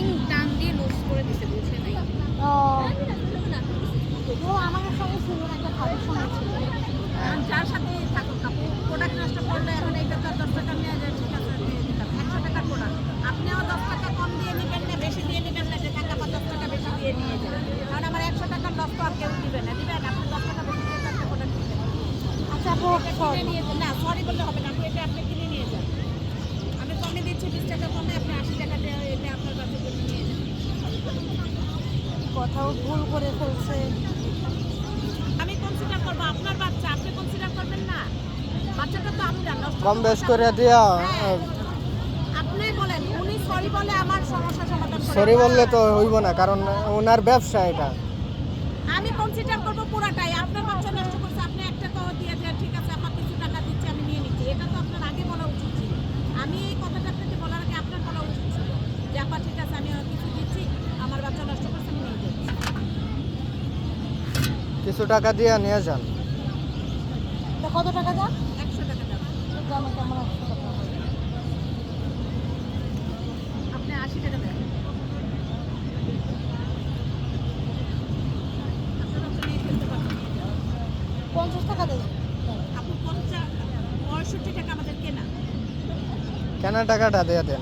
Spring টান দিয়ে loose করে দিতে বলছে নাই। ও ও আমাদের সঙ্গে ছিল না, একটা ভাবির সঙ্গে ছিল। যার সাথে থাকুক আপু, প্রোডাক্ট নষ্ট করলে এখন এইটা তো 10 টাকা নিয়ে যায়, ঠিক আছে দিয়ে দিলাম 100 টাকার প্রোডাক্ট, আপনিও 10 টাকা কম দিয়ে নেবেন না, বেশি দিয়ে নেবেন না, যে টাকা 50 টাকা বেশি দিয়ে নিয়ে যাবেন, কারণ আমার 100 টাকার লস তো আর কেউ দিবে না, দিবেন আপনি 10 টাকা বেশি দিয়ে একটা প্রোডাক্ট দিবেন। আচ্ছা আপু কিনে নিয়ে যান না, সরি বললে হবে না আপু, এটা আপনি কিনে নিয়ে যান, আমি কমে দিচ্ছি 20 টাকা কমে, আপনি 80 টাকা দিয়ে এটা আপনার বাচ্চার জন্য নিয়ে যান। কথাও ভুল করে ফেলছে। আমি কনসিডার করবো আপনার বাচ্চা, আপনি কনসিডার করবেন না, বাচ্চাটা তো আপনার নষ্ট কম বেশ করে দিয়া হ্যাঁ, আপনি বলেন, উনি সরি বলে আমার সমস্যা সমাধান করে সরি বললে তো হইব না, কারণ ওনার ব্যবসা এটা। আমি কনসিডার করবো পুরাটাই, আপনার বাচ্চা নষ্ট করছে, আপনি 1 টাকাও দিয়ে দেন, ঠিক আছে আমার কিছু টাকা দিচ্ছি আমি নিয়ে নিচ্ছি, এটা তো আপনার আগে বলা উচিত ছিল, আমি এই কথাটা আপনাকে বলার আগে আপনার বলা উচিত ছিল যে আপা ঠিক আছে আমি কিছু দিচ্ছি, আমার বাচ্চা নষ্ট করছে আমি নিয়ে যাচ্ছি। কিছু টাকা দিয়ে নিয়ে যান। তা কত টাকা দাম? 100 টাকা দেন, দাম কেমন 100 টাকা? আপনি 80 টাকা দেন, আপনার বাচ্চা নিয়ে খেলতে পারবেন, নিয়ে যান। 50 টাকা দেবে। আপু 65 টাকা আমাদের কেনা। কেনা টাকাটা দিয়ে দেন,